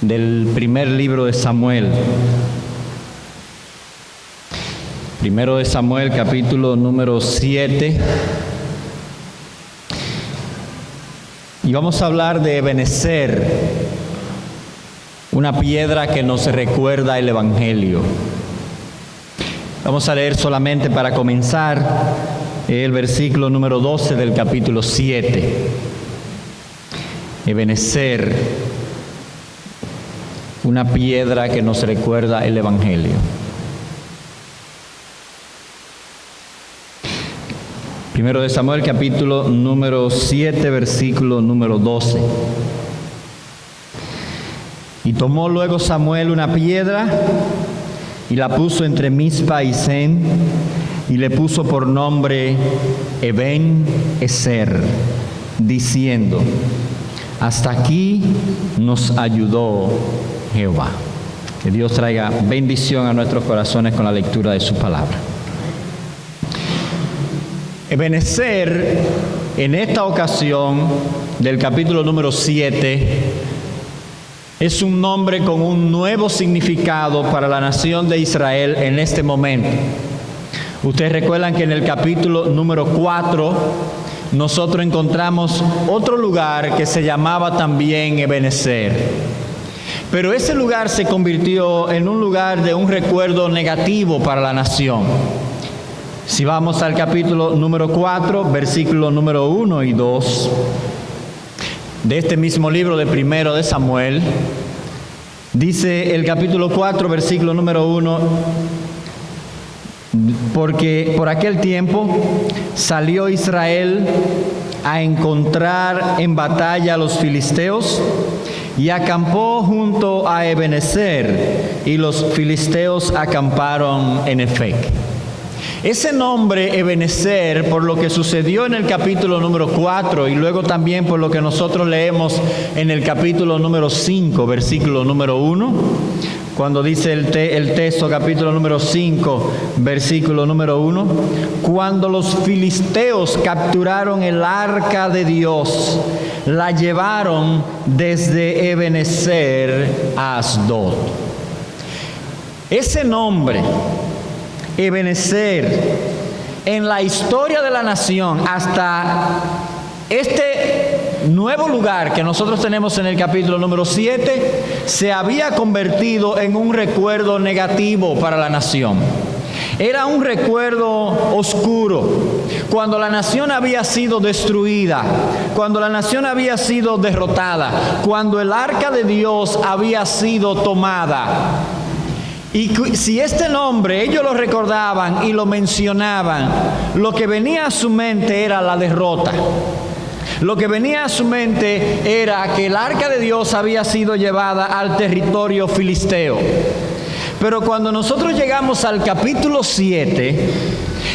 del primer libro de Samuel. Primero de Samuel, capítulo número 7. Y vamos a hablar de Ebenezer, una piedra que nos recuerda el Evangelio. Vamos a leer solamente para comenzar el versículo número 12 del capítulo 7. Ebenezer, una piedra que nos recuerda el Evangelio. Primero de Samuel, capítulo número 7, versículo número 12. Y tomó luego Samuel una piedra y la puso entre Mizpa y Sen, y le puso por nombre Ebenezer, diciendo: hasta aquí nos ayudó Jehová. Que Dios traiga bendición a nuestros corazones con la lectura de su palabra. Ebenezer, en esta ocasión del capítulo número 7, es un nombre con un nuevo significado para la nación de Israel en este momento. Ustedes recuerdan que en el capítulo número 4 nosotros encontramos otro lugar que se llamaba también Ebenezer. Pero ese lugar se convirtió en un lugar de un recuerdo negativo para la nación. Si vamos al capítulo número 4, versículo número 1 y 2 de este mismo libro de Primero de Samuel, dice el capítulo 4, versículo número 1: porque por aquel tiempo salió Israel a encontrar en batalla a los filisteos y acampó junto a Ebenezer, y los filisteos acamparon en Efec. Ese nombre Ebenezer, por lo que sucedió en el capítulo número 4 y luego también por lo que nosotros leemos en el capítulo número 5, versículo número 1, cuando dice el texto, capítulo número 5, versículo número 1, cuando los filisteos capturaron el arca de Dios, la llevaron desde Ebenezer a Asdod. Ese nombre Ebenezer, en la historia de la nación, hasta este nuevo lugar que nosotros tenemos en el capítulo número 7, se había convertido en un recuerdo negativo para la nación. Era un recuerdo oscuro. Cuando la nación había sido destruida, cuando la nación había sido derrotada, cuando el arca de Dios había sido tomada. Y si este nombre ellos lo recordaban y lo mencionaban, lo que venía a su mente era la derrota. Lo que venía a su mente era que el arca de Dios había sido llevada al territorio filisteo. Pero cuando nosotros llegamos al capítulo 7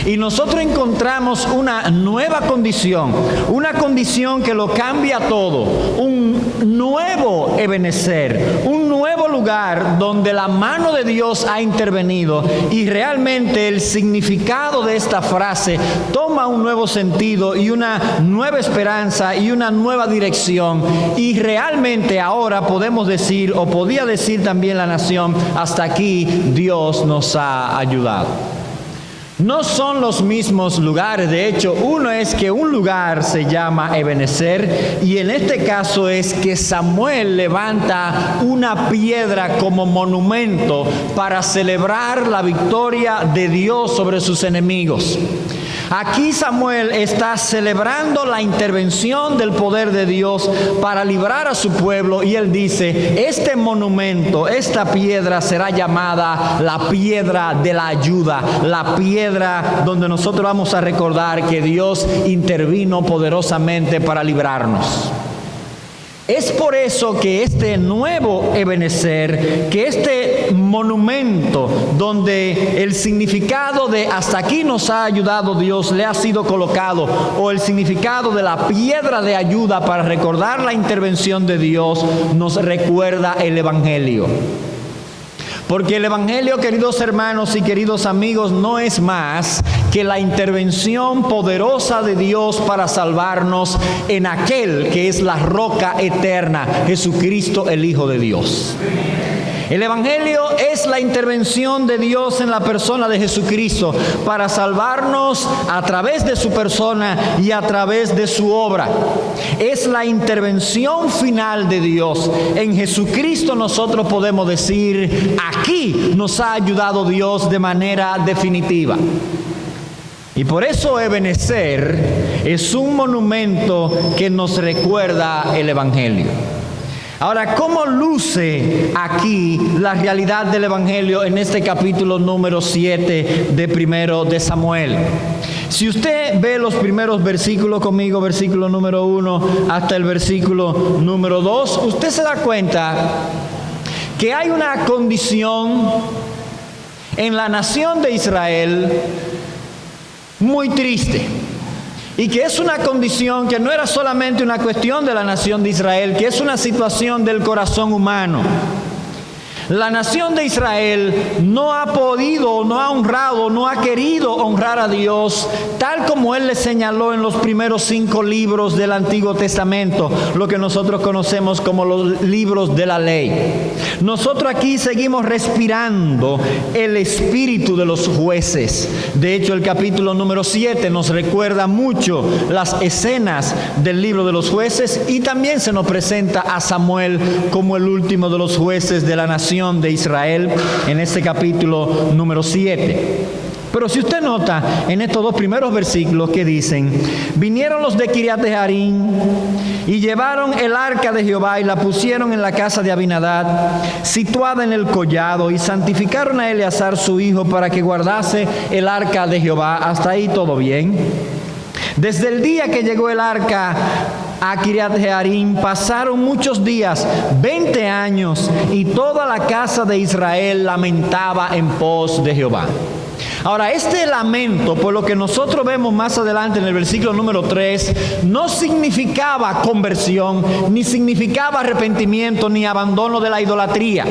y nosotros encontramos una nueva condición, una condición que lo cambia todo, un nuevo Ebenezer, un nuevo lugar donde la mano de Dios ha intervenido, y realmente el significado de esta frase toma un nuevo sentido y una nueva esperanza y una nueva dirección, y realmente ahora podemos decir, o podía decir también la nación: hasta aquí Dios nos ha ayudado. No son los mismos lugares. De hecho, uno es que un lugar se llama Ebenezer, y en este caso es que Samuel levanta una piedra como monumento para celebrar la victoria de Dios sobre sus enemigos. Aquí Samuel está celebrando la intervención del poder de Dios para librar a su pueblo, y él dice: este monumento, esta piedra será llamada la piedra de la ayuda, la piedra donde nosotros vamos a recordar que Dios intervino poderosamente para librarnos. Es por eso que este nuevo Ebenezer, que este monumento donde el significado de hasta aquí nos ha ayudado Dios le ha sido colocado, o el significado de la piedra de ayuda para recordar la intervención de Dios, nos recuerda el Evangelio. Porque el Evangelio, queridos hermanos y queridos amigos, no es más que la intervención poderosa de Dios para salvarnos en aquel que es la roca eterna, Jesucristo, el Hijo de Dios. El Evangelio es la intervención de Dios en la persona de Jesucristo para salvarnos a través de su persona y a través de su obra. Es la intervención final de Dios. En Jesucristo nosotros podemos decir, aquí nos ha ayudado Dios de manera definitiva. Y por eso Ebenezer es un monumento que nos recuerda el Evangelio. Ahora, ¿cómo luce aquí la realidad del Evangelio en este capítulo número 7 de Primero de Samuel? Si usted ve los primeros versículos conmigo, versículo número 1 hasta el versículo número 2, usted se da cuenta que hay una condición en la nación de Israel muy triste. Y que es una condición que no era solamente una cuestión de la nación de Israel, que es una situación del corazón humano. La nación de Israel no ha podido, no ha honrado, no ha querido honrar a Dios tal como Él le señaló en los primeros 5 libros del Antiguo Testamento, lo que nosotros conocemos como los libros de la ley. Nosotros aquí seguimos respirando el espíritu de los jueces. De hecho, el capítulo número 7 nos recuerda mucho las escenas del libro de los jueces y también se nos presenta a Samuel como el último de los jueces de la nación de Israel en este capítulo número 7. Pero si usted nota en estos 2 primeros versículos que dicen: vinieron los de Kiriat Jearim y llevaron el arca de Jehová y la pusieron en la casa de Abinadab, situada en el collado, y santificaron a Eleazar su hijo para que guardase el arca de Jehová. Hasta ahí todo bien. Desde el día que llegó el arca a Kiriat Jearim pasaron muchos días, 20 años, y toda la casa de Israel lamentaba en pos de Jehová. Ahora, este lamento, por lo que nosotros vemos más adelante en el versículo número 3, no significaba conversión, ni significaba arrepentimiento, ni abandono de la idolatría.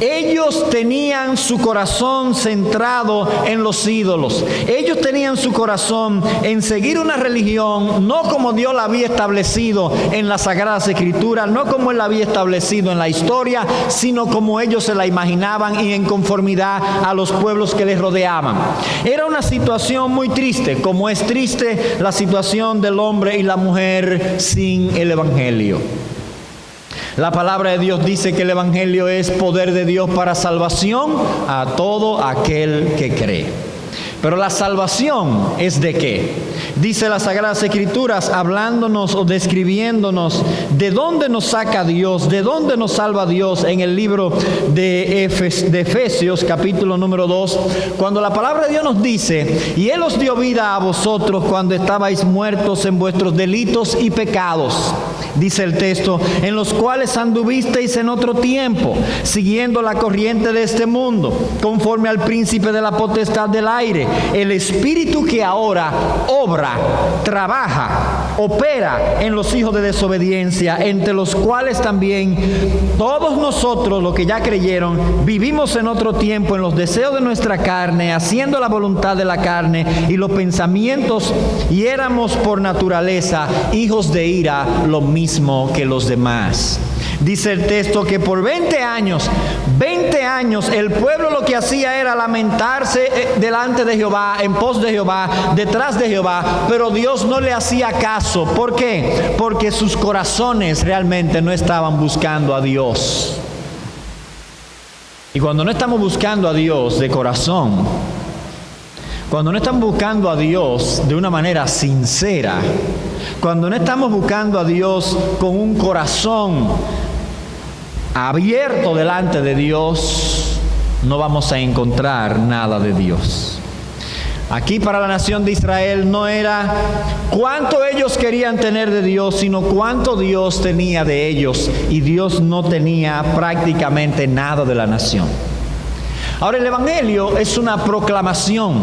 Ellos tenían su corazón centrado en los ídolos. Ellos tenían su corazón en seguir una religión, no como Dios la había establecido en las Sagradas Escrituras, no como Él la había establecido en la historia, sino como ellos se la imaginaban y en conformidad a los pueblos que les rodeaban. Era una situación muy triste, como es triste la situación del hombre y la mujer sin el Evangelio. La palabra de Dios dice que el Evangelio es poder de Dios para salvación a todo aquel que cree. Pero la salvación ¿es de qué? Dice las Sagradas Escrituras, hablándonos o describiéndonos de dónde nos saca Dios, de dónde nos salva Dios, en el libro de Efesios, capítulo número 2, cuando la palabra de Dios nos dice: y Él os dio vida a vosotros cuando estabais muertos en vuestros delitos y pecados. Dice el texto: en los cuales anduvisteis en otro tiempo, siguiendo la corriente de este mundo, conforme al príncipe de la potestad del aire, el espíritu que ahora obra, trabaja, opera en los hijos de desobediencia, entre los cuales también todos nosotros, los que ya creyeron, vivimos en otro tiempo en los deseos de nuestra carne, haciendo la voluntad de la carne y los pensamientos, y éramos por naturaleza hijos de ira, lo mismo que los demás. Dice el texto que por 20 años el pueblo lo que hacía era lamentarse delante de Jehová, en pos de Jehová, detrás de Jehová, pero Dios no le hacía caso. ¿Por qué? Porque sus corazones realmente no estaban buscando a Dios. Y cuando no estamos buscando a Dios de corazón, cuando no estamos buscando a Dios de una manera sincera, cuando no estamos buscando a Dios con un corazón abierto delante de Dios, no vamos a encontrar nada de Dios. Aquí para la nación de Israel no era cuánto ellos querían tener de Dios, sino cuánto Dios tenía de ellos, y Dios no tenía prácticamente nada de la nación. Ahora, el Evangelio es una proclamación.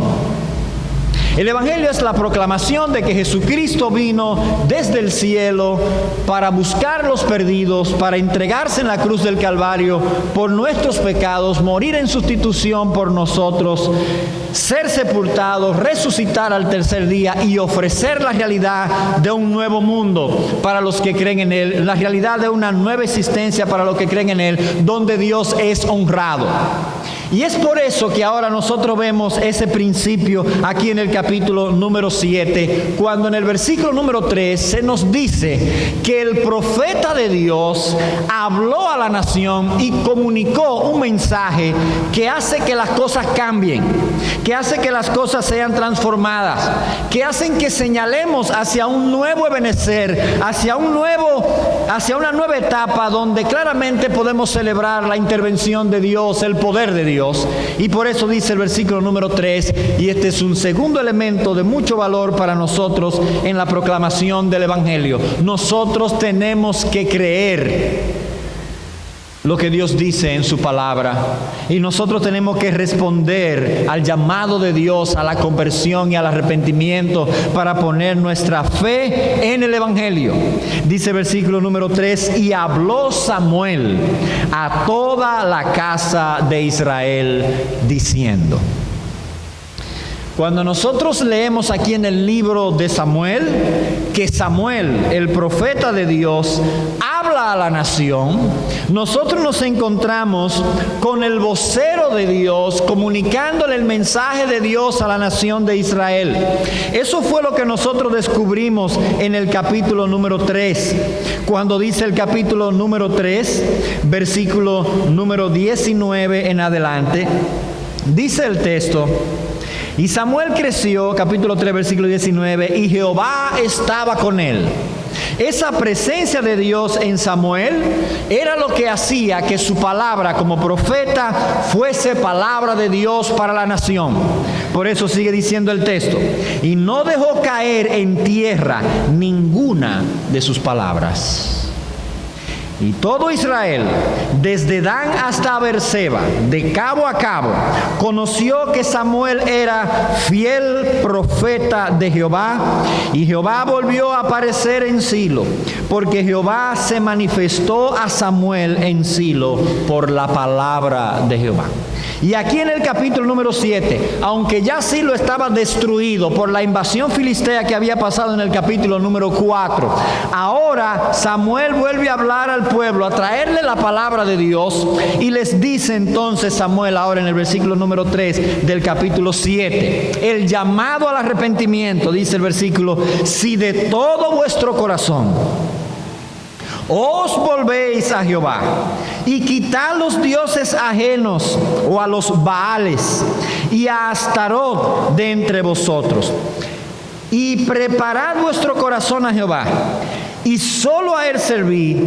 El Evangelio es la proclamación de que Jesucristo vino desde el cielo para buscar los perdidos, para entregarse en la cruz del Calvario por nuestros pecados, morir en sustitución por nosotros, ser sepultado, resucitar al tercer día y ofrecer la realidad de un nuevo mundo para los que creen en Él, la realidad de una nueva existencia para los que creen en Él, donde Dios es honrado. Y es por eso que ahora nosotros vemos ese principio aquí en el capítulo número 7, cuando en el versículo número 3 se nos dice que el profeta de Dios habló a la nación y comunicó un mensaje que hace que las cosas cambien, que hace que las cosas sean transformadas, que hacen que señalemos hacia un nuevo ebenecer, hacia una nueva etapa donde claramente podemos celebrar la intervención de Dios, el poder de Dios. Y por eso dice el versículo número 3, y este es un segundo elemento de mucho valor para nosotros en la proclamación del Evangelio. Nosotros tenemos que creer lo que Dios dice en su palabra, y nosotros tenemos que responder al llamado de Dios a la conversión y al arrepentimiento para poner nuestra fe en el Evangelio. Dice el versículo número 3, y habló Samuel a toda la casa de Israel diciendo. Cuando nosotros leemos aquí en el libro de Samuel, que Samuel, el profeta de Dios, habla a la nación, nosotros nos encontramos con el vocero de Dios comunicándole el mensaje de Dios a la nación de Israel. Eso fue lo que nosotros descubrimos en el capítulo número 3, cuando dice el capítulo número 3, versículo número 19 en adelante, dice el texto: y Samuel creció, capítulo 3, versículo 19, y Jehová estaba con él. Esa presencia de Dios en Samuel era lo que hacía que su palabra como profeta fuese palabra de Dios para la nación. Por eso sigue diciendo el texto: y no dejó caer en tierra ninguna de sus palabras. Y todo Israel, desde Dan hasta Beerseba, de cabo a cabo, conoció que Samuel era fiel profeta de Jehová, y Jehová volvió a aparecer en Silo, porque Jehová se manifestó a Samuel en Silo por la palabra de Jehová. Y aquí en el capítulo número 7, aunque ya Silo estaba destruido por la invasión filistea que había pasado en el capítulo número 4, ahora Samuel vuelve a hablar al pueblo, a traerle la palabra de Dios, y les dice entonces Samuel ahora en el versículo número 3 del capítulo 7, el llamado al arrepentimiento, dice el versículo: si de todo vuestro corazón os volvéis a Jehová y quitad los dioses ajenos o a los Baales y a Astarot de entre vosotros, y preparad vuestro corazón a Jehová, y solo a él servid,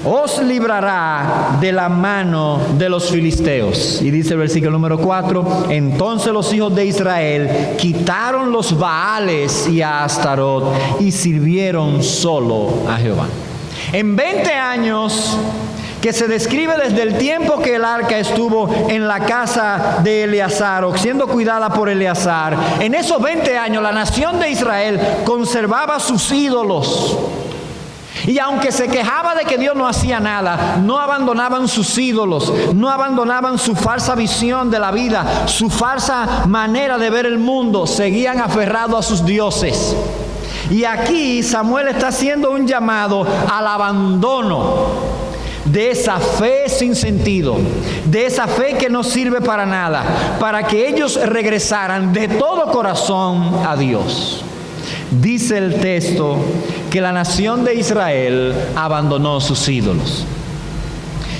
os librará de la mano de los filisteos. Y dice el versículo número 4, entonces los hijos de Israel quitaron los Baales y a Astarot y sirvieron solo a Jehová. En 20 años que se describe desde el tiempo que el arca estuvo en la casa de Eleazar, o siendo cuidada por Eleazar, en esos 20 años la nación de Israel conservaba sus ídolos. Y aunque se quejaba de que Dios no hacía nada, no abandonaban sus ídolos, no abandonaban su falsa visión de la vida, su falsa manera de ver el mundo, seguían aferrados a sus dioses. Y aquí Samuel está haciendo un llamado al abandono de esa fe sin sentido, de esa fe que no sirve para nada, para que ellos regresaran de todo corazón a Dios. Dice el texto que la nación de Israel abandonó sus ídolos.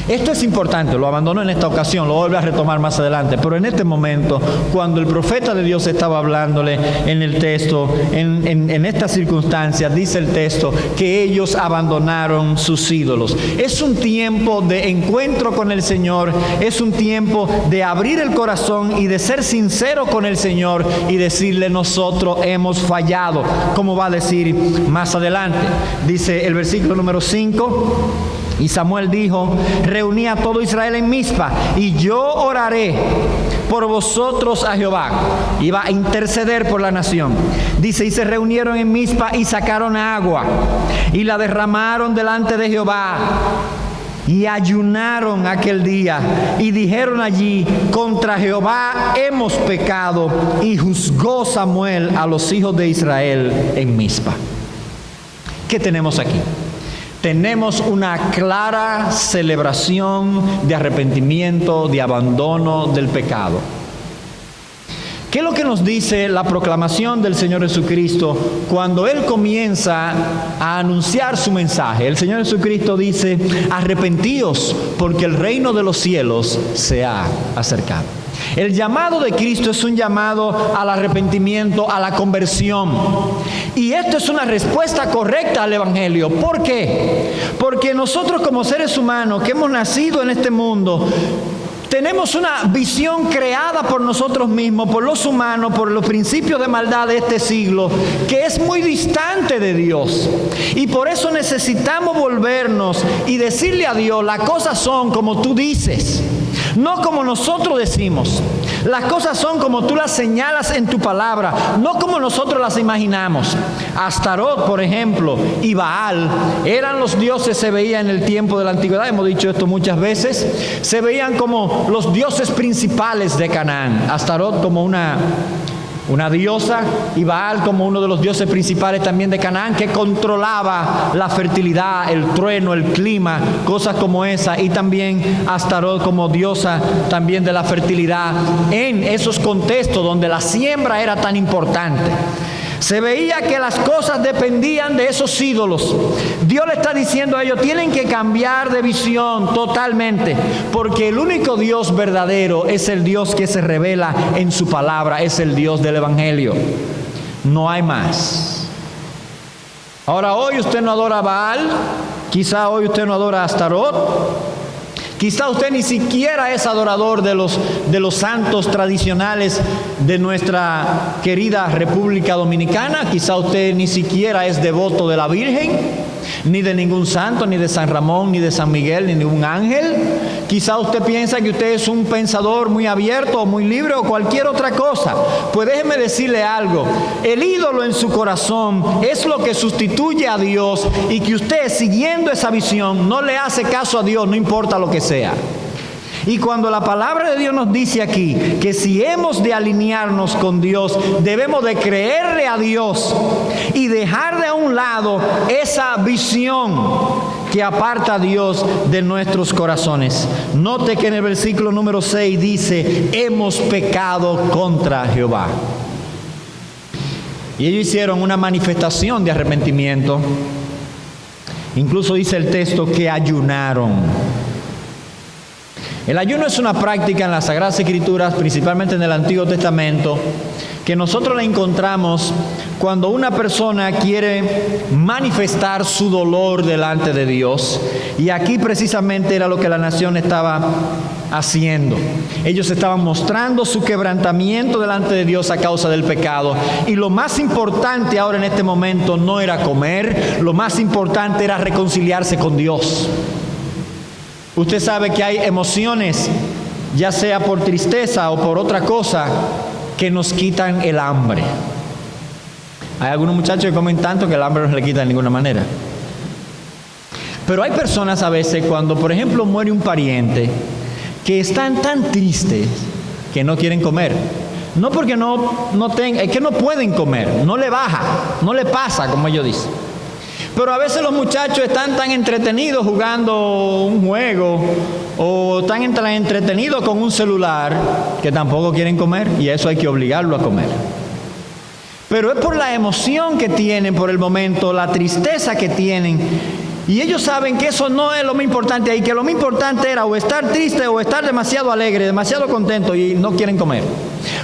Esto es importante, lo abandonó en esta ocasión, lo vuelve a retomar más adelante, pero en este momento, cuando el profeta de Dios estaba hablándole en el texto, en estas circunstancias, dice el texto que ellos abandonaron sus ídolos. Es un tiempo de encuentro con el Señor, es un tiempo de abrir el corazón y de ser sincero con el Señor y decirle: nosotros hemos fallado, como va a decir más adelante. Dice el versículo número 5, y Samuel dijo: reuní a todo Israel en Mizpa, y yo oraré por vosotros a Jehová. Iba a interceder por la nación. Dice, y se reunieron en Mizpa y sacaron agua y la derramaron delante de Jehová. Y ayunaron aquel día y dijeron allí, contra Jehová hemos pecado. Y juzgó Samuel a los hijos de Israel en Mizpa. ¿Qué tenemos aquí? Tenemos una clara celebración de arrepentimiento, de abandono del pecado. ¿Qué es lo que nos dice la proclamación del Señor Jesucristo cuando Él comienza a anunciar su mensaje? El Señor Jesucristo dice, arrepentíos porque el reino de los cielos se ha acercado. El llamado de Cristo es un llamado al arrepentimiento, a la conversión. Y esto es una respuesta correcta al Evangelio. ¿Por qué? Porque nosotros como seres humanos que hemos nacido en este mundo, tenemos una visión creada por nosotros mismos, por los humanos, por los principios de maldad de este siglo, que es muy distante de Dios. Y por eso necesitamos volvernos y decirle a Dios, las cosas son como tú dices, no como nosotros decimos. Las cosas son como tú las señalas en tu palabra, no como nosotros las imaginamos. Astarot, por ejemplo, y Baal eran los dioses, se veían en el tiempo de la antigüedad, hemos dicho esto muchas veces, se veían como los dioses principales de Canaán. Astarot como una diosa y Baal como uno de los dioses principales también de Canaán, que controlaba la fertilidad, el trueno, el clima, cosas como esa, y también Astarot como diosa también de la fertilidad en esos contextos donde la siembra era tan importante. Se veía que las cosas dependían de esos ídolos. Dios le está diciendo a ellos, tienen que cambiar de visión totalmente, porque el único Dios verdadero es el Dios que se revela en su palabra, es el Dios del Evangelio. No hay más. Ahora, hoy usted no adora a Baal, quizá hoy usted no adora a Astarot, quizá usted ni siquiera es adorador de los santos tradicionales de nuestra querida República Dominicana. Quizá usted ni siquiera es devoto de la Virgen, ni de ningún santo, ni de San Ramón, ni de San Miguel, ni de ningún ángel. Quizá usted piensa que usted es un pensador muy abierto o muy libre o cualquier otra cosa. Pues déjeme decirle algo. El ídolo en su corazón es lo que sustituye a Dios, y que usted, siguiendo esa visión, no le hace caso a Dios, no importa lo que sea. Y cuando la palabra de Dios nos dice aquí que si hemos de alinearnos con Dios, debemos de creerle a Dios y dejar de un lado esa visión que aparta a Dios de nuestros corazones. Note que en el versículo número 6 dice, hemos pecado contra Jehová. Y ellos hicieron una manifestación de arrepentimiento. Incluso dice el texto que ayunaron. El ayuno es una práctica en las Sagradas Escrituras, principalmente en el Antiguo Testamento, que nosotros la encontramos cuando una persona quiere manifestar su dolor delante de Dios. Y aquí precisamente era lo que la nación estaba haciendo. Ellos estaban mostrando su quebrantamiento delante de Dios a causa del pecado. Y lo más importante ahora en este momento no era comer, lo más importante era reconciliarse con Dios. Usted sabe que hay emociones, ya sea por tristeza o por otra cosa, que nos quitan el hambre. Hay algunos muchachos que comen tanto que el hambre no se le quita de ninguna manera. Pero hay personas a veces cuando, por ejemplo, muere un pariente, que están tan tristes que no quieren comer. No porque es que no pueden comer, no le baja, no le pasa, como ellos dicen. Pero a veces los muchachos están tan entretenidos jugando un juego o tan entretenidos con un celular que tampoco quieren comer, y eso hay que obligarlo a comer. Pero es por la emoción que tienen por el momento, la tristeza que tienen, y ellos saben que eso no es lo más importante ahí, que lo más importante era o estar triste o estar demasiado alegre, demasiado contento, y no quieren comer.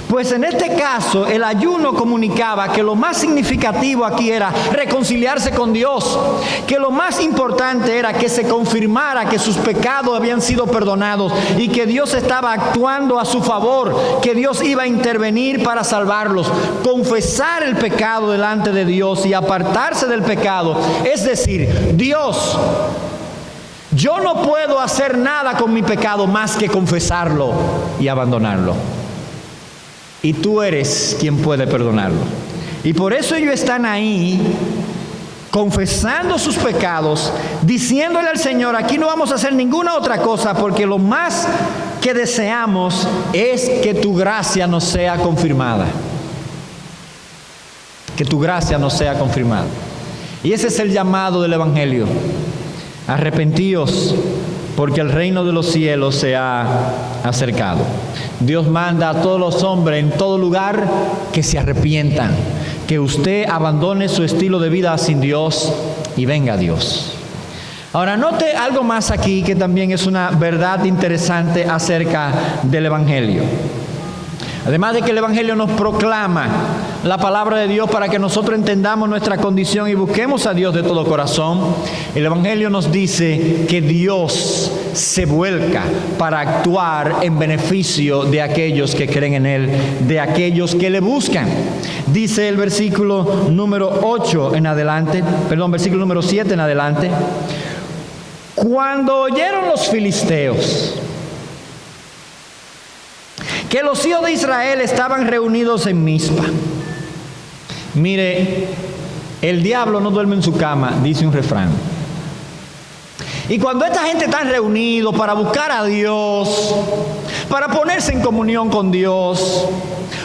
Pues en este caso el ayuno comunicaba que lo más significativo aquí era reconciliarse con Dios, que lo más importante era que se confirmara que sus pecados habían sido perdonados y que Dios estaba actuando a su favor, que Dios iba a intervenir para salvarlos. Confesar el pecado delante de Dios y apartarse del pecado, es decir, Dios, yo no puedo hacer nada con mi pecado más que confesarlo y abandonarlo. y tú eres quien puede perdonarlo. Y por eso ellos están ahí confesando sus pecados, diciéndole al Señor: aquí no vamos a hacer ninguna otra cosa, porque lo más que deseamos es que tu gracia nos sea confirmada. Que tu gracia nos sea confirmada. Y ese es el llamado del Evangelio. Arrepentíos, porque el reino de los cielos se ha acercado. Dios manda a todos los hombres en todo lugar que se arrepientan, que usted abandone su estilo de vida sin Dios y venga a Dios. Ahora, note algo más aquí que también es una verdad interesante acerca del Evangelio. Además de que el Evangelio nos proclama la palabra de Dios para que nosotros entendamos nuestra condición y busquemos a Dios de todo corazón, el Evangelio nos dice que Dios se vuelca para actuar en beneficio de aquellos que creen en Él, de aquellos que le buscan. Dice el versículo número 8 en adelante, versículo número 7 en adelante: cuando oyeron los filisteos que los hijos de Israel estaban reunidos en Mizpa. Mire, el diablo no duerme en su cama, dice un refrán. Y cuando esta gente está reunidos para buscar a Dios, para ponerse en comunión con Dios,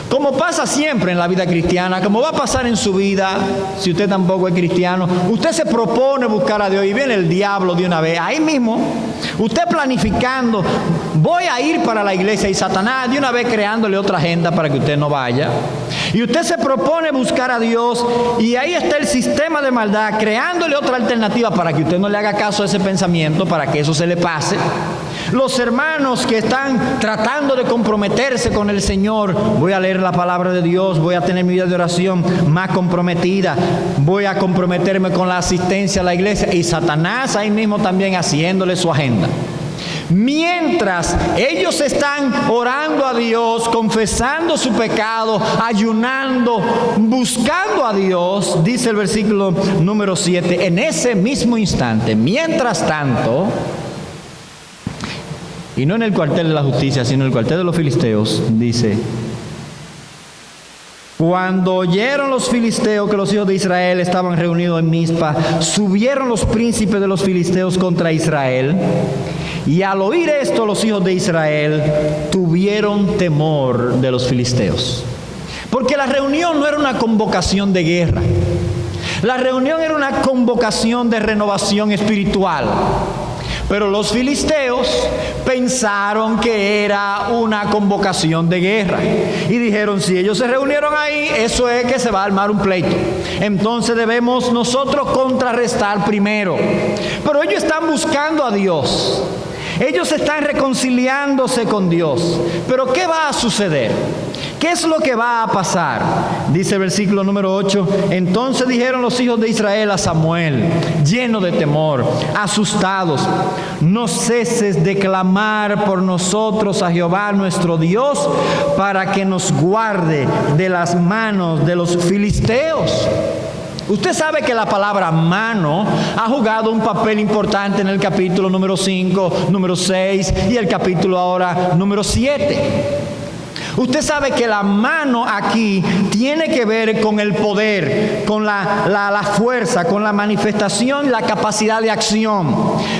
como pasa siempre en la vida cristiana, como va a pasar en su vida, si usted tampoco es cristiano, usted se propone buscar a Dios y viene el diablo de una vez, ahí mismo, usted planificando, voy a ir para la iglesia, y Satanás de una vez creándole otra agenda para que usted no vaya. Y usted se propone buscar a Dios y ahí está el sistema de maldad creándole otra alternativa para que usted no le haga caso a ese pensamiento, para que eso se le pase. Los hermanos que están tratando de comprometerse con el Señor: voy a leer la palabra de Dios, voy a tener mi vida de oración más comprometida, voy a comprometerme con la asistencia a la iglesia, y Satanás ahí mismo también haciéndole su agenda. Mientras ellos están orando a Dios, confesando su pecado, ayunando, buscando a Dios, dice el versículo número 7, en ese mismo instante, mientras tanto, y no en el cuartel de la justicia, sino en el cuartel de los filisteos, dice: cuando oyeron los filisteos que los hijos de Israel estaban reunidos en Mizpa, subieron los príncipes de los filisteos contra Israel. Y al oír esto, los hijos de Israel tuvieron temor de los filisteos. Porque la reunión no era una convocación de guerra. La reunión era una convocación de renovación espiritual. Pero los filisteos pensaron que era una convocación de guerra. Y dijeron: si ellos se reunieron ahí, eso es que se va a armar un pleito. Entonces debemos nosotros contrarrestar primero. Pero ellos están buscando a Dios. Ellos están reconciliándose con Dios. Pero ¿qué va a suceder? ¿Qué es lo que va a pasar? Dice el versículo número 8: entonces dijeron los hijos de Israel a Samuel, llenos de temor, asustados: no ceses de clamar por nosotros a Jehová nuestro Dios, para que nos guarde de las manos de los filisteos. Usted sabe que la palabra mano ha jugado un papel importante en el capítulo número 5, número 6 y el capítulo ahora número 7. Usted sabe que la mano aquí tiene que ver con el poder, con la fuerza, con la manifestación, la capacidad de acción.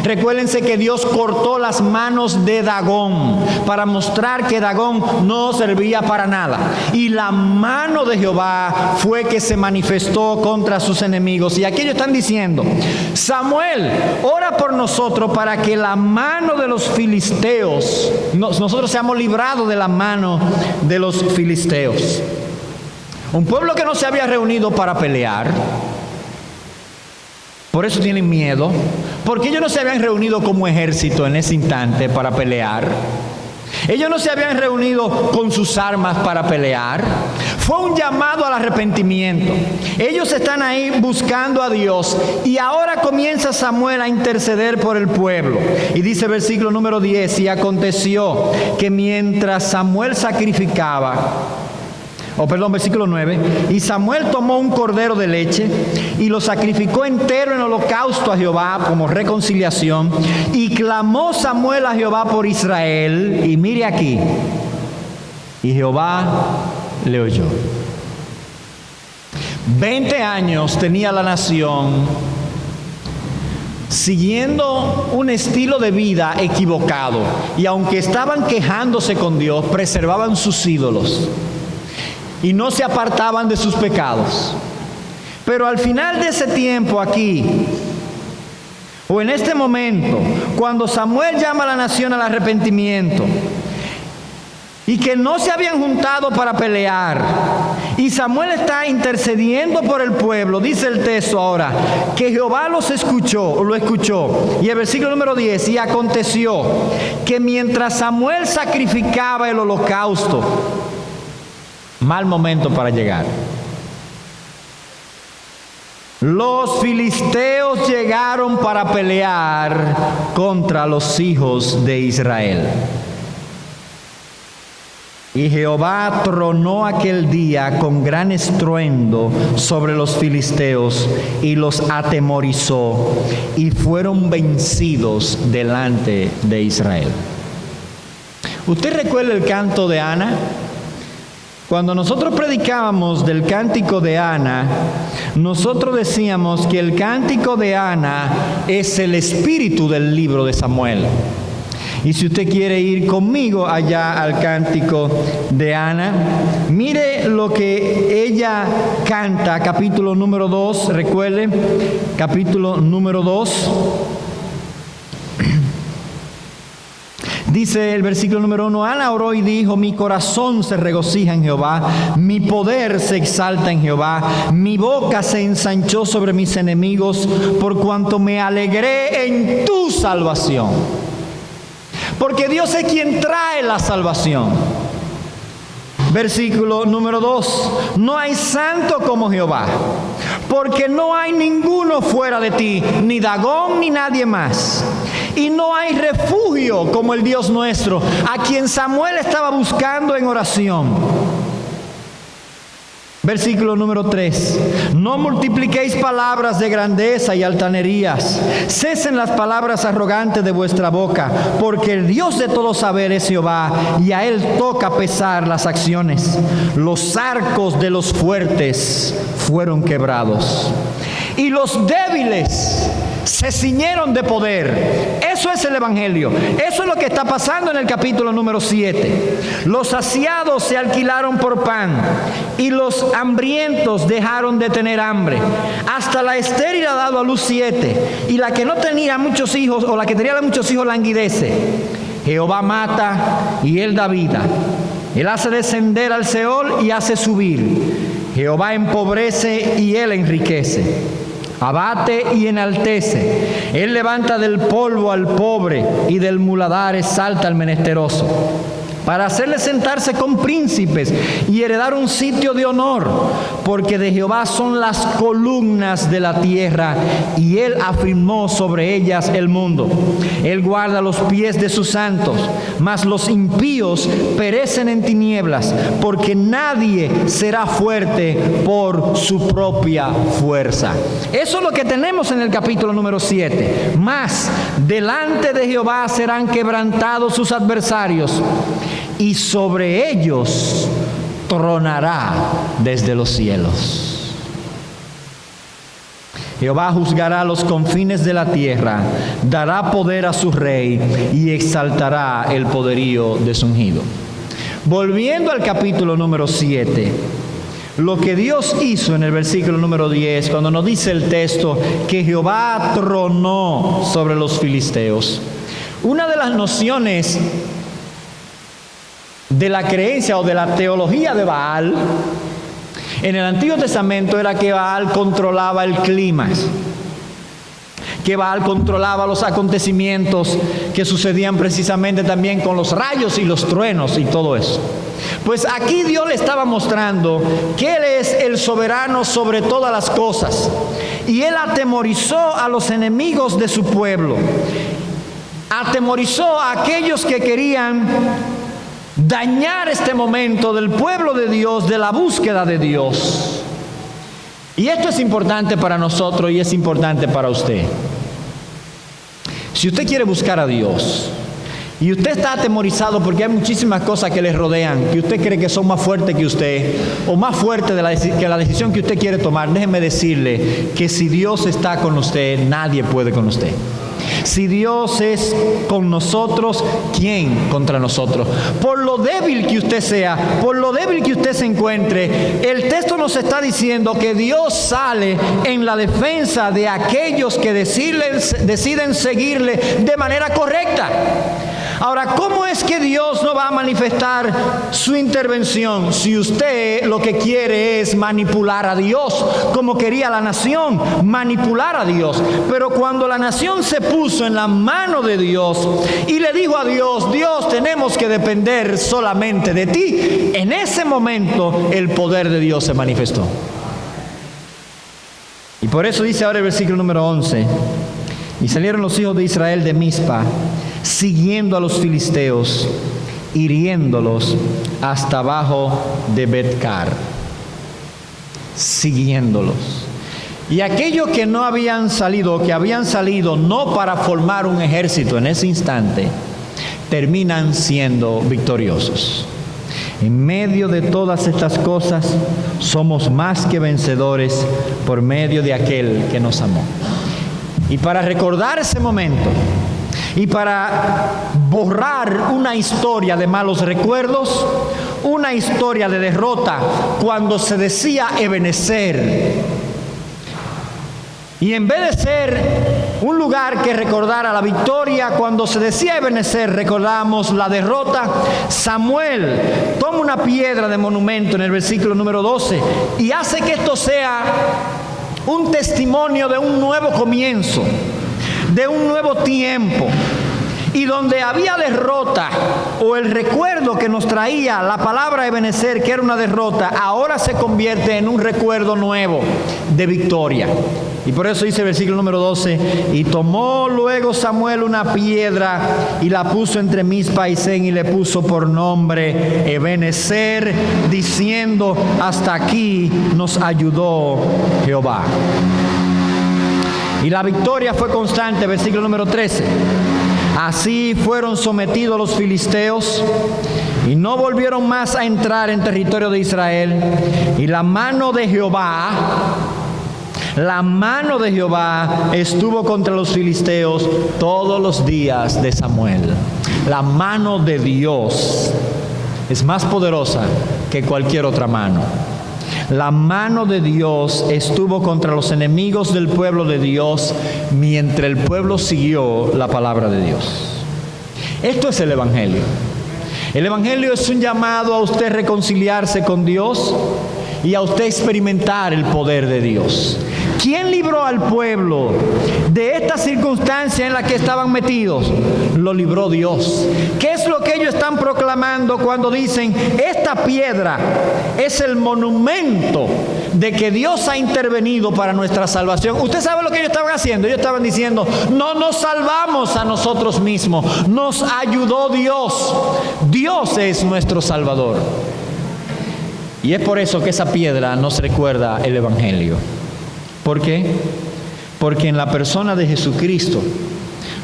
Recuérdense que Dios cortó las manos de Dagón para mostrar que Dagón no servía para nada. Y la mano de Jehová fue que se manifestó contra sus enemigos. Y aquí ellos están diciendo: Samuel, ora por nosotros para que la mano de los filisteos, nosotros seamos librados de la mano de los filisteos. Un pueblo que no se había reunido para pelear, por eso tienen miedo, porque ellos no se habían reunido como ejército en ese instante para pelear. Ellos no se habían reunido con sus armas para pelear. Fue un llamado al arrepentimiento. Ellos están ahí buscando a Dios. Y ahora comienza Samuel a interceder por el pueblo. Y dice el versículo número 10: y aconteció que mientras Samuel sacrificaba, versículo 9, y Samuel tomó un cordero de leche y lo sacrificó entero en holocausto a Jehová como reconciliación, y clamó Samuel a Jehová por Israel. Y mire aquí: y Jehová le oyó. 20 años tenía la nación siguiendo un estilo de vida equivocado, y aunque estaban quejándose con Dios, preservaban sus ídolos y no se apartaban de sus pecados. Pero al final de ese tiempo aquí, o en este momento, cuando Samuel llama a la nación al arrepentimiento, y que no se habían juntado para pelear, y Samuel está intercediendo por el pueblo, dice el texto ahora, que Jehová lo escuchó. Y el versículo número 10, y aconteció que mientras Samuel sacrificaba el holocausto, mal momento para llegar, los filisteos llegaron para pelear contra los hijos de Israel. Y Jehová tronó aquel día con gran estruendo sobre los filisteos y los atemorizó, y fueron vencidos delante de Israel. ¿Usted recuerda el canto de Ana? Cuando nosotros predicábamos del cántico de Ana, nosotros decíamos que el cántico de Ana es el espíritu del libro de Samuel. Y si usted quiere ir conmigo allá al cántico de Ana, mire lo que ella canta, capítulo número 2, recuerde, capítulo número 2. Dice el versículo número 1, Ana oró y dijo, mi corazón se regocija en Jehová, mi poder se exalta en Jehová, mi boca se ensanchó sobre mis enemigos, por cuanto me alegré en tu salvación. Porque Dios es quien trae la salvación. Versículo número 2, no hay santo como Jehová, porque no hay ninguno fuera de ti, ni Dagón ni nadie más. Y no hay refugio como el Dios nuestro, a quien Samuel estaba buscando en oración. Versículo número 3. No multipliquéis palabras de grandeza y altanerías. Cesen las palabras arrogantes de vuestra boca, porque el Dios de todo saber es Jehová, y a él toca pesar las acciones. Los arcos de los fuertes fueron quebrados, y los débiles se ciñeron de poder. Eso es el Evangelio. Eso es lo que está pasando en el capítulo número 7. Los saciados se alquilaron por pan, y los hambrientos dejaron de tener hambre. Hasta la estéril ha dado a luz 7, y la que no tenía muchos hijos, o la que tenía muchos hijos, languidece. Jehová mata y él da vida. Él hace descender al Seol y hace subir. Jehová empobrece y él enriquece. Abate y enaltece. Él levanta del polvo al pobre, y del muladar exalta al menesteroso, para hacerle sentarse con príncipes y heredar un sitio de honor, porque de Jehová son las columnas de la tierra, y él afirmó sobre ellas el mundo. Él guarda los pies de sus santos, mas los impíos perecen en tinieblas, porque nadie será fuerte por su propia fuerza. Eso es lo que tenemos en el capítulo número 7. Mas delante de Jehová serán quebrantados sus adversarios, y sobre ellos tronará desde los cielos. Jehová juzgará los confines de la tierra, dará poder a su rey, y exaltará el poderío de su ungido. Volviendo al capítulo número 7, lo que Dios hizo en el versículo número 10, cuando nos dice el texto que Jehová tronó sobre los filisteos, una de las nociones de la creencia o de la teología de Baal en el Antiguo Testamento era que Baal controlaba el clima, que Baal controlaba los acontecimientos que sucedían precisamente también con los rayos y los truenos y todo eso. Pues aquí Dios le estaba mostrando que Él es el soberano sobre todas las cosas, y Él atemorizó a los enemigos de su pueblo, atemorizó a aquellos que querían dañar este momento del pueblo de Dios, de la búsqueda de Dios. Y esto es importante para nosotros y es importante para usted. Si usted quiere buscar a Dios y usted está atemorizado porque hay muchísimas cosas que le rodean, que usted cree que son más fuertes que usted, o más fuertes que la decisión que usted quiere tomar, déjeme decirle que si Dios está con usted, nadie puede con usted. Si Dios es con nosotros, ¿quién contra nosotros? Por lo débil que usted sea, por lo débil que usted se encuentre, el texto nos está diciendo que Dios sale en la defensa de aquellos que deciden seguirle de manera correcta. Ahora, ¿cómo es que Dios no va a manifestar su intervención si usted lo que quiere es manipular a Dios, como quería la nación, manipular a Dios? Pero cuando la nación se puso en la mano de Dios y le dijo a Dios, Dios, tenemos que depender solamente de ti, en ese momento el poder de Dios se manifestó. Y por eso dice ahora el versículo número 11, y salieron los hijos de Israel de Mizpa, siguiendo a los filisteos, hiriéndolos hasta abajo de Bet-car, siguiéndolos. Y aquellos que no habían salido, que habían salido no para formar un ejército en ese instante, terminan siendo victoriosos. En medio de todas estas cosas, somos más que vencedores por medio de aquel que nos amó. Y para recordar ese momento, y para borrar una historia de malos recuerdos, una historia de derrota cuando se decía Ebenezer, y en vez de ser un lugar que recordara la victoria, cuando se decía Ebenezer recordamos la derrota, Samuel toma una piedra de monumento en el versículo número 12 y hace que esto sea un testimonio de un nuevo comienzo, de un nuevo tiempo, y donde había derrota o el recuerdo que nos traía la palabra Ebenezer, que era una derrota, ahora se convierte en un recuerdo nuevo de victoria. Y por eso dice el versículo número 12, y tomó luego Samuel una piedra y la puso entre Mizpa y Sen y le puso por nombre Ebenezer, diciendo, hasta aquí nos ayudó Jehová. Y la victoria fue constante, versículo número 13. Así fueron sometidos los filisteos y no volvieron más a entrar en territorio de Israel. Y la mano de Jehová estuvo contra los filisteos todos los días de Samuel. La mano de Dios es más poderosa que cualquier otra mano. La mano de Dios estuvo contra los enemigos del pueblo de Dios mientras el pueblo siguió la palabra de Dios. Esto es el Evangelio. El Evangelio es un llamado a usted reconciliarse con Dios y a usted experimentar el poder de Dios. ¿Quién libró al pueblo de esta circunstancia en la que estaban metidos? Lo libró Dios. ¿Qué es lo que ellos están proclamando cuando dicen, esta piedra es el monumento de que Dios ha intervenido para nuestra salvación? Usted sabe lo que ellos estaban haciendo. Ellos estaban diciendo, no nos salvamos a nosotros mismos, nos ayudó Dios. Dios es nuestro Salvador. Y es por eso que esa piedra nos recuerda el Evangelio. ¿Por qué? Porque en la persona de Jesucristo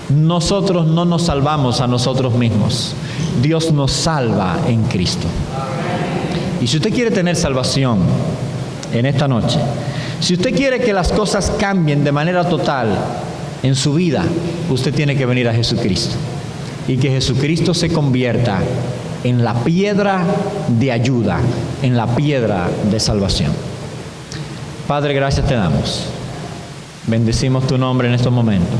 nosotros no nos salvamos a nosotros mismos. Dios nos salva en Cristo. Y si usted quiere tener salvación en esta noche, si usted quiere que las cosas cambien de manera total en su vida, usted tiene que venir a Jesucristo. Y que Jesucristo se convierta en la piedra de ayuda, en la piedra de salvación. Padre, gracias te damos. Bendecimos tu nombre en estos momentos.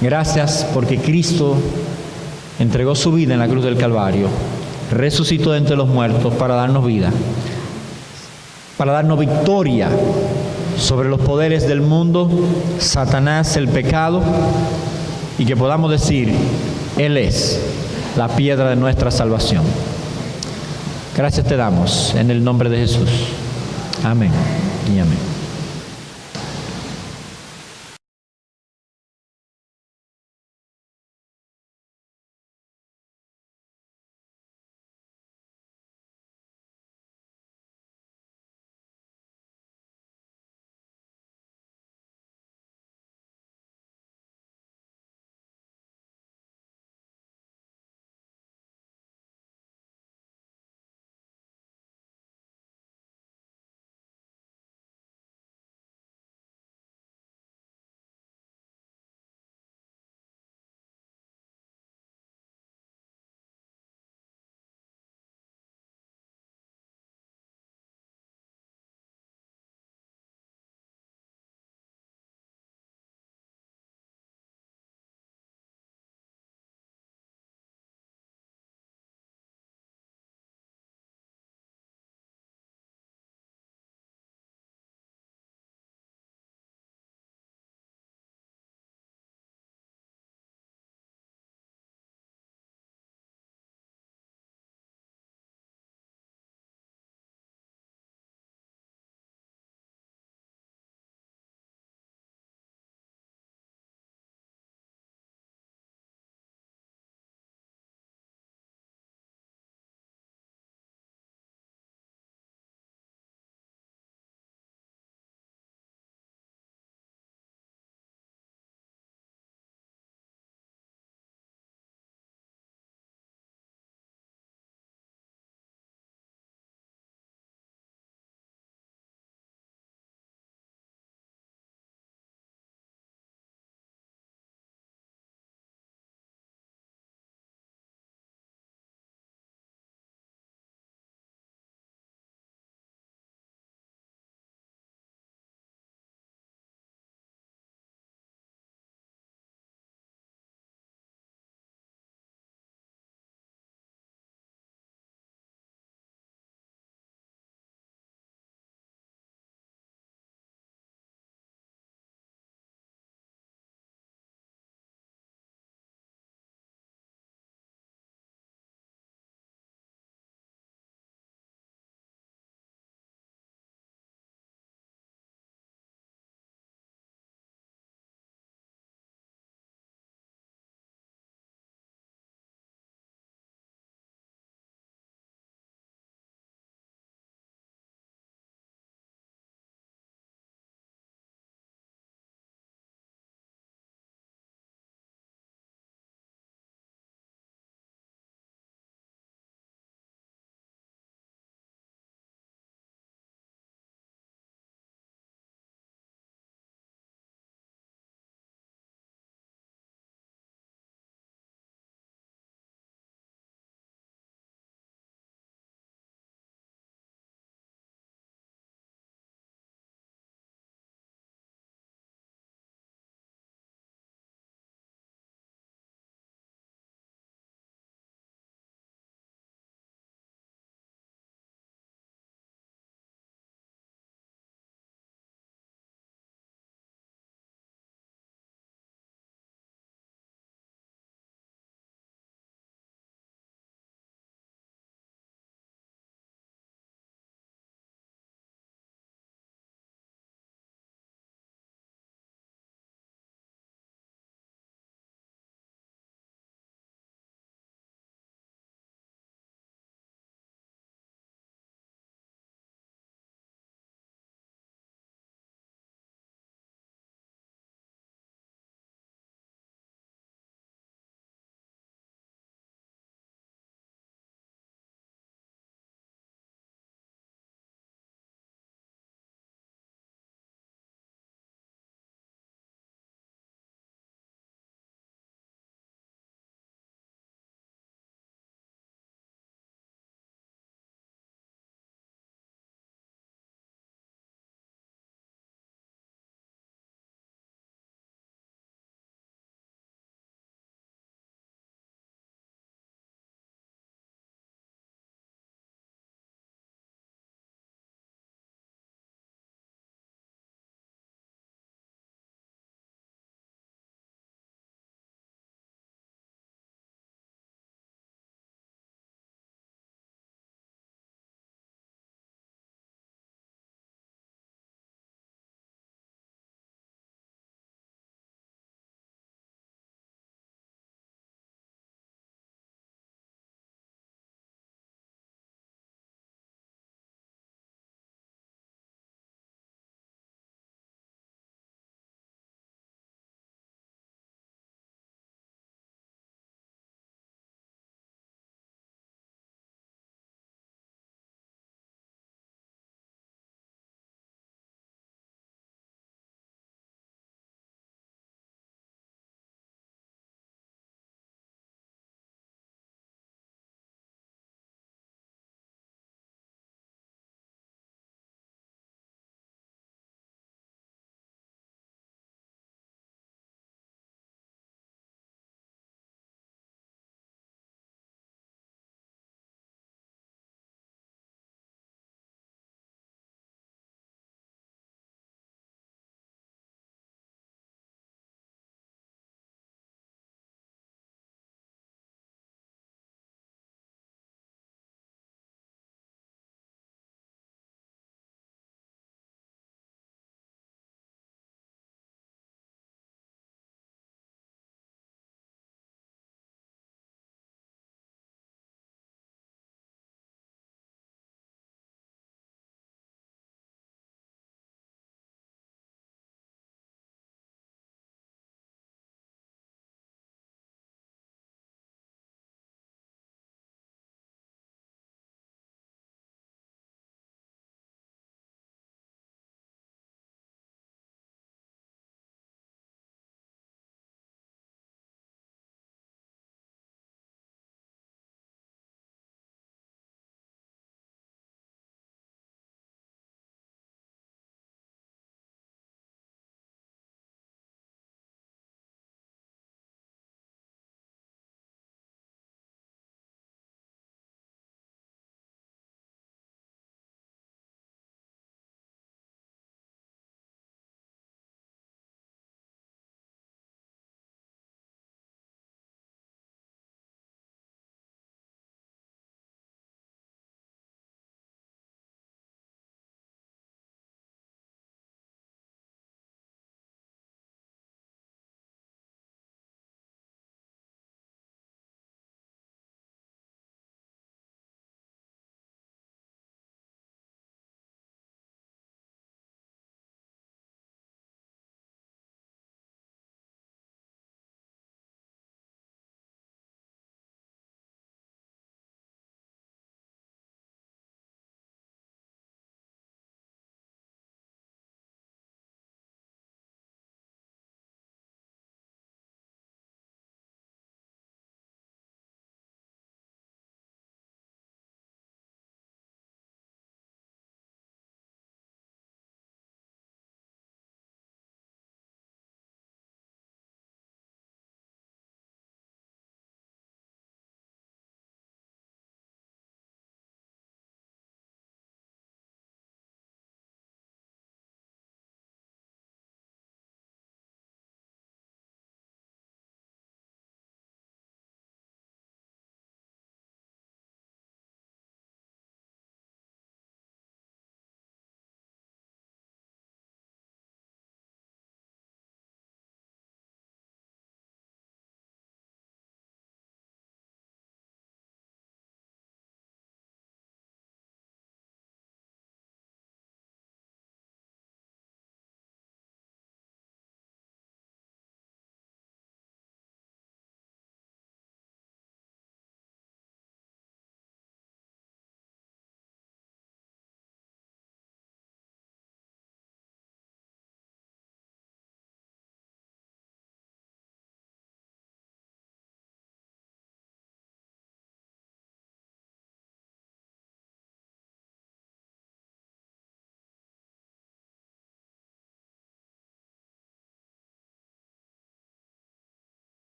Gracias porque Cristo entregó su vida en la cruz del Calvario, resucitó de entre los muertos para darnos vida, para darnos victoria sobre los poderes del mundo, Satanás, el pecado, y que podamos decir, Él es la piedra de nuestra salvación. Gracias te damos en el nombre de Jesús. Amén y amén.